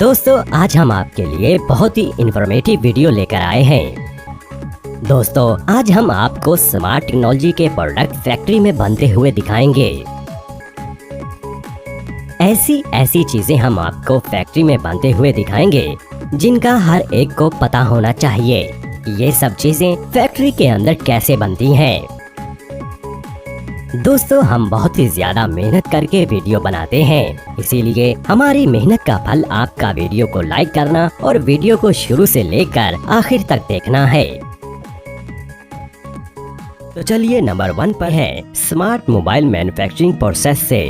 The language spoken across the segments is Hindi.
दोस्तों आज हम आपके लिए बहुत ही इंफॉर्मेटिव वीडियो लेकर आए हैं। दोस्तों आज हम आपको स्मार्ट टेक्नोलॉजी के प्रोडक्ट फैक्ट्री में बनते हुए दिखाएंगे। ऐसी चीजें हम आपको फैक्ट्री में बनते हुए दिखाएंगे जिनका हर एक को पता होना चाहिए। ये सब चीजें फैक्ट्री के अंदर कैसे बनती हैं। दोस्तों हम बहुत ही ज्यादा मेहनत करके वीडियो बनाते हैं, इसीलिए हमारी मेहनत का फल आपका वीडियो को लाइक करना और वीडियो को शुरू से लेकर आखिर तक देखना है। तो चलिए नंबर 1 पर है स्मार्ट मोबाइल मैन्युफैक्चरिंग प्रोसेस से।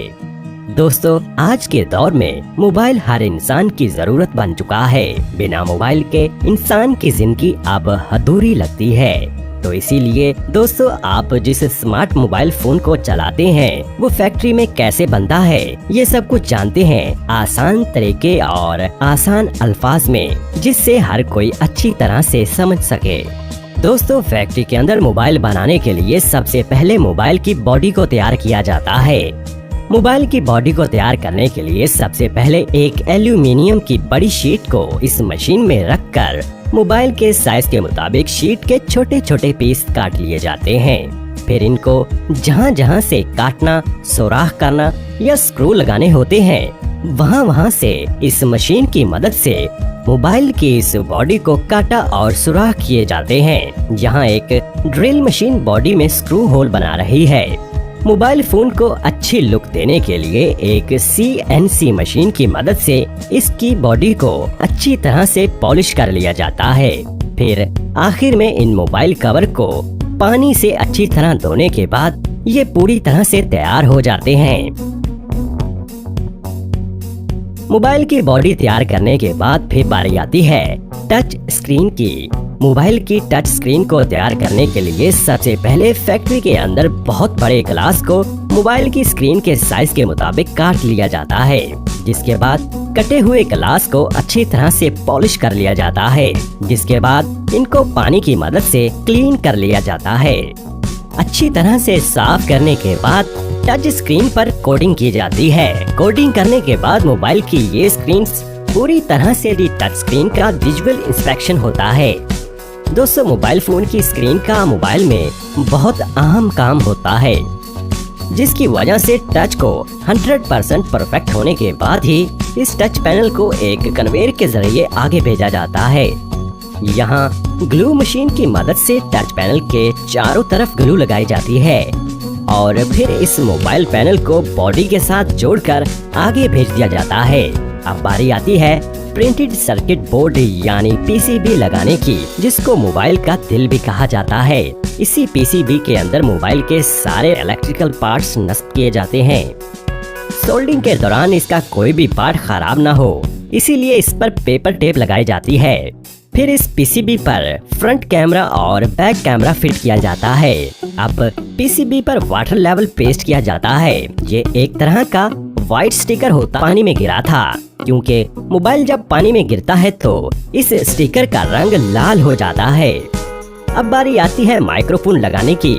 दोस्तों आज के दौर में मोबाइल हर इंसान की जरूरत बन चुका है। बिना मोबाइल के इंसान की जिंदगी अब अधूरी लगती है। तो इसीलिए दोस्तों आप जिस स्मार्ट मोबाइल फोन को चलाते हैं वो फैक्ट्री में कैसे बनता है ये सब कुछ जानते हैं आसान तरीके और आसान अल्फाज में, जिससे हर कोई अच्छी तरह से समझ सके। दोस्तों फैक्ट्री के अंदर मोबाइल बनाने के लिए सबसे पहले मोबाइल की बॉडी को तैयार किया जाता है। मोबाइल की बॉडी को तैयार करने के लिए सबसे पहले एक एल्यूमिनियम की बड़ी शीट को इस मशीन में रखकर मोबाइल के साइज के मुताबिक शीट के छोटे छोटे पीस काट लिए जाते हैं। फिर इनको जहाँ जहाँ से काटना, सुराख करना या स्क्रू लगाने होते हैं वहाँ से इस मशीन की मदद से मोबाइल की इस बॉडी को काटा और सुराख किए जाते हैं। यहाँ एक ड्रिल मशीन बॉडी में स्क्रू होल बना रही है। मोबाइल फोन को अच्छी लुक देने के लिए एक CNC मशीन की मदद से इसकी बॉडी को अच्छी तरह से पॉलिश कर लिया जाता है। फिर आखिर में इन मोबाइल कवर को पानी से अच्छी तरह धोने के बाद ये पूरी तरह से तैयार हो जाते हैं। मोबाइल की बॉडी तैयार करने के बाद फिर बारी आती है टच स्क्रीन की। मोबाइल की टच स्क्रीन को तैयार करने के लिए सबसे पहले फैक्ट्री के अंदर बहुत बड़े ग्लास को मोबाइल की स्क्रीन के साइज के मुताबिक काट लिया जाता है, जिसके बाद कटे हुए ग्लास को अच्छी तरह से पॉलिश कर लिया जाता है, जिसके बाद इनको पानी की मदद से क्लीन कर लिया जाता है। अच्छी तरह से साफ करने के बाद टच स्क्रीन पर कोडिंग की जाती है। कोडिंग करने के बाद मोबाइल की ये स्क्रीन पूरी तरह से टच स्क्रीन का विजुअल इंस्पेक्शन होता है। दोस्तों मोबाइल फोन की स्क्रीन का मोबाइल में बहुत अहम काम होता है, जिसकी वजह से टच को 100% परफेक्ट होने के बाद ही इस टच पैनल को एक कन्वेयर के जरिए आगे भेजा जाता है। यहाँ ग्लू मशीन की मदद से टच पैनल के चारों तरफ ग्लू लगाई जाती है और फिर इस मोबाइल पैनल को बॉडी के साथ जोड़कर आगे भेज दिया जाता है। अब बारी आती है प्रिंटेड सर्किट बोर्ड यानी PCB लगाने की, जिसको मोबाइल का दिल भी कहा जाता है। इसी PCB के अंदर मोबाइल के सारे इलेक्ट्रिकल पार्ट्स नस्ब किए जाते हैं। सोल्डिंग के दौरान इसका कोई भी पार्ट खराब ना हो, इसीलिए इस पर पेपर टेप लगाई जाती है। फिर इस PCB पर फ्रंट कैमरा और बैक कैमरा फिट किया जाता है। अब PCB पर वाटर लेवल पेस्ट किया जाता है। ये एक तरह का व्हाइट स्टिकर होता पानी में गिरा था, क्योंकि मोबाइल जब पानी में गिरता है तो इस स्टिकर का रंग लाल हो जाता है। अब बारी आती है माइक्रोफोन लगाने की,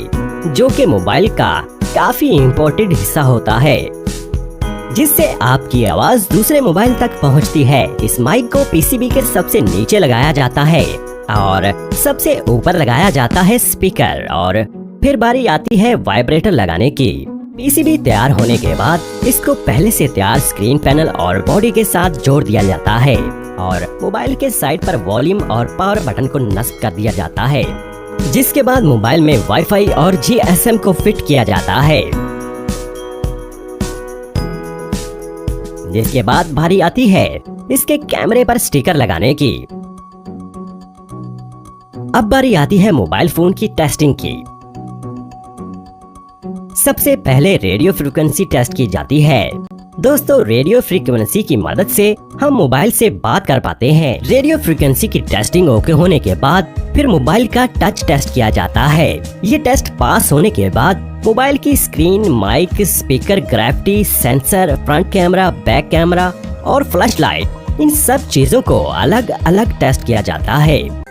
जो कि मोबाइल का काफी इम्पोर्टेंट हिस्सा होता है, जिससे आपकी आवाज दूसरे मोबाइल तक पहुंचती है। इस माइक को PCB के सबसे नीचे लगाया जाता है और सबसे ऊपर लगाया जाता है स्पीकर। और फिर बारी आती है वाइब्रेटर लगाने की। PCB तैयार होने के बाद इसको पहले से तैयार स्क्रीन पैनल और बॉडी के साथ जोड़ दिया जाता है और मोबाइल के साइड पर वॉल्यूम और पावर बटन को नस्ब कर दिया जाता है, जिसके बाद मोबाइल में वाईफाई और GSM को फिट किया जाता है। जिसके बाद बारी आती है इसके कैमरे पर स्टिकर लगाने की। अब बारी आती है मोबाइल फोन की टेस्टिंग की। सबसे पहले रेडियो फ्रीक्वेंसी टेस्ट की जाती है। दोस्तों रेडियो फ्रीक्वेंसी की मदद से हम मोबाइल से बात कर पाते हैं। रेडियो फ्रीक्वेंसी की टेस्टिंग ओके होने के बाद फिर मोबाइल का टच टेस्ट किया जाता है। ये टेस्ट पास होने के बाद मोबाइल की screen, mic, speaker, gravity sensor, front camera, back camera और फ्लैश लाइट, इन सब चीजों को अलग अलग टेस्ट किया जाता है।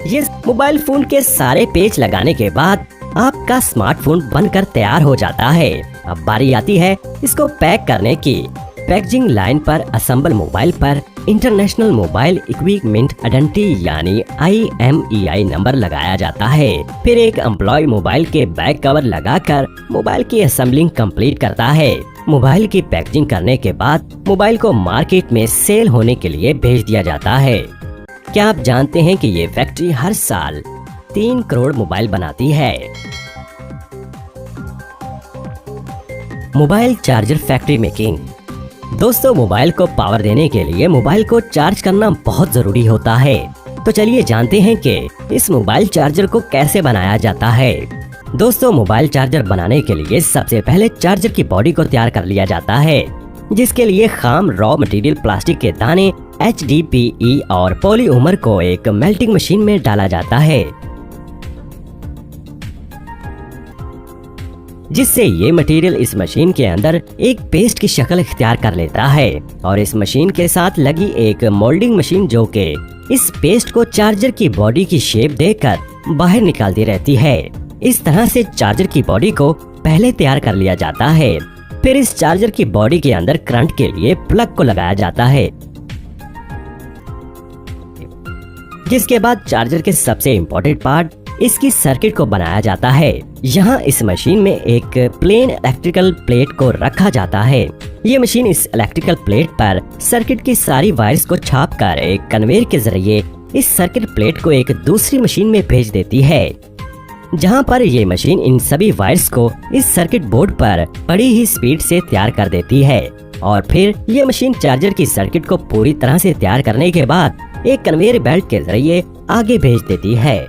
ये मोबाइल फोन के सारे पेच लगाने के बाद आपका स्मार्टफोन बनकर तैयार हो जाता है। अब बारी आती है इसको पैक करने की। पैकेजिंग लाइन पर असेंबल मोबाइल पर इंटरनेशनल मोबाइल इक्विपमेंट आइडेंटिटी यानी IMEI नंबर लगाया जाता है। फिर एक एम्प्लॉय मोबाइल के बैक कवर लगाकर मोबाइल की असेंबलिंग कंप्लीट करता है। मोबाइल की पैकेजिंग करने के बाद मोबाइल को मार्केट में सेल होने के लिए भेज दिया जाता है। क्या आप जानते हैं कि ये फैक्ट्री हर साल 3 करोड़ मोबाइल बनाती है। Mobile charger factory making. दोस्तों, मोबाइल को पावर देने के लिए मोबाइल को चार्ज करना बहुत जरूरी होता है। तो चलिए जानते हैं कि इस मोबाइल चार्जर को कैसे बनाया जाता है। दोस्तों, मोबाइल चार्जर बनाने के लिए सबसे पहले चार्जर की बॉडी को तैयार कर लिया जाता है, जिसके लिए खाम रॉ मटेरियल प्लास्टिक के दाने HDPE और पॉलीमर को एक मेल्टिंग मशीन में डाला जाता है, जिससे ये मटेरियल इस मशीन के अंदर एक पेस्ट की शक्ल इख्तियार कर लेता है। और इस मशीन के साथ लगी एक मोल्डिंग मशीन जो कि इस पेस्ट को चार्जर की बॉडी की शेप देकर बाहर निकालती रहती है। इस तरह से चार्जर की बॉडी को पहले तैयार कर लिया जाता है। फिर इस चार्जर की बॉडी के अंदर करंट के लिए प्लग को लगाया जाता है, जिसके बाद चार्जर के सबसे इम्पोर्टेंट पार्ट इसकी सर्किट को बनाया जाता है। यहाँ इस मशीन में एक प्लेन इलेक्ट्रिकल प्लेट को रखा जाता है। ये मशीन इस इलेक्ट्रिकल प्लेट पर सर्किट की सारी वायर्स को छापकर एक कन्वेयर के जरिए इस सर्किट प्लेट को एक दूसरी मशीन में भेज देती है, जहाँ पर ये मशीन इन सभी वायर्स को इस सर्किट बोर्ड पर बड़ी ही स्पीड से तैयार कर देती है। और फिर ये मशीन चार्जर की सर्किट को पूरी तरह से तैयार करने के बाद एक कन्वेयर बेल्ट के जरिए आगे भेज देती है।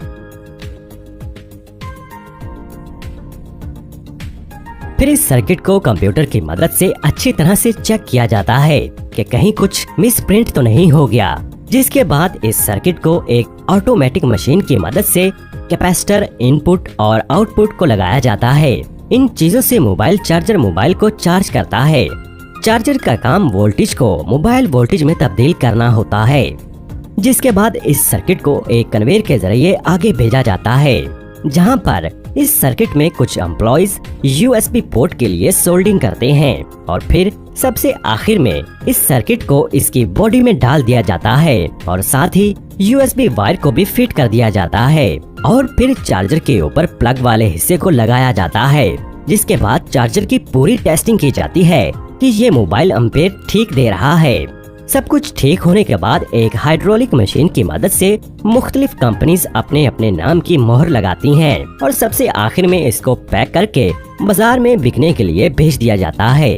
फिर इस सर्किट को कंप्यूटर की मदद से अच्छी तरह से चेक किया जाता है कि कहीं कुछ मिस प्रिंट तो नहीं हो गया, जिसके बाद इस सर्किट को एक ऑटोमेटिक मशीन की मदद से कैपेसिटर इनपुट और आउटपुट को लगाया जाता है। इन चीजों से मोबाइल चार्जर मोबाइल को चार्ज करता है। चार्जर का काम वोल्टेज को मोबाइल वोल्टेज में तब्दील करना होता है, जिसके बाद इस सर्किट को एक कन्वेयर के जरिए आगे भेजा जाता है, जहां पर इस सर्किट में कुछ एम्प्लॉइज USB पोर्ट के लिए सोल्डिंग करते हैं। और फिर सबसे आखिर में इस सर्किट को इसकी बॉडी में डाल दिया जाता है और साथ ही USB वायर को भी फिट कर दिया जाता है। और फिर चार्जर के ऊपर प्लग वाले हिस्से को लगाया जाता है, जिसके बाद चार्जर की पूरी टेस्टिंग की जाती है कि ये मोबाइल एम्पेयर ठीक दे रहा है। सब कुछ ठीक होने के बाद एक हाइड्रोलिक मशीन की मदद से मुख्तलिफ कंपनीज अपने अपने नाम की मोहर लगाती हैं और सबसे आखिर में इसको पैक करके बाजार में बिकने के लिए भेज दिया जाता है।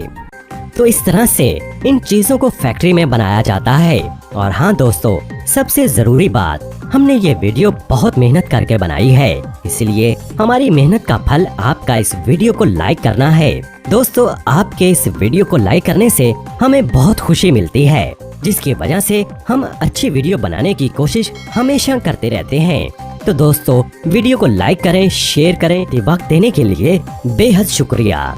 तो इस तरह से इन चीजों को फैक्ट्री में बनाया जाता है। और हाँ दोस्तों, सबसे जरूरी बात, हमने ये वीडियो बहुत मेहनत करके बनाई है, इसलिए हमारी मेहनत का फल आपका इस वीडियो को लाइक करना है। दोस्तों, आपके इस वीडियो को लाइक करने से हमें बहुत खुशी मिलती है, जिसकी वजह से हम अच्छी वीडियो बनाने की कोशिश हमेशा करते रहते हैं। तो दोस्तों, वीडियो को लाइक करें, शेयर करें। वक्त देने के लिए बेहद शुक्रिया।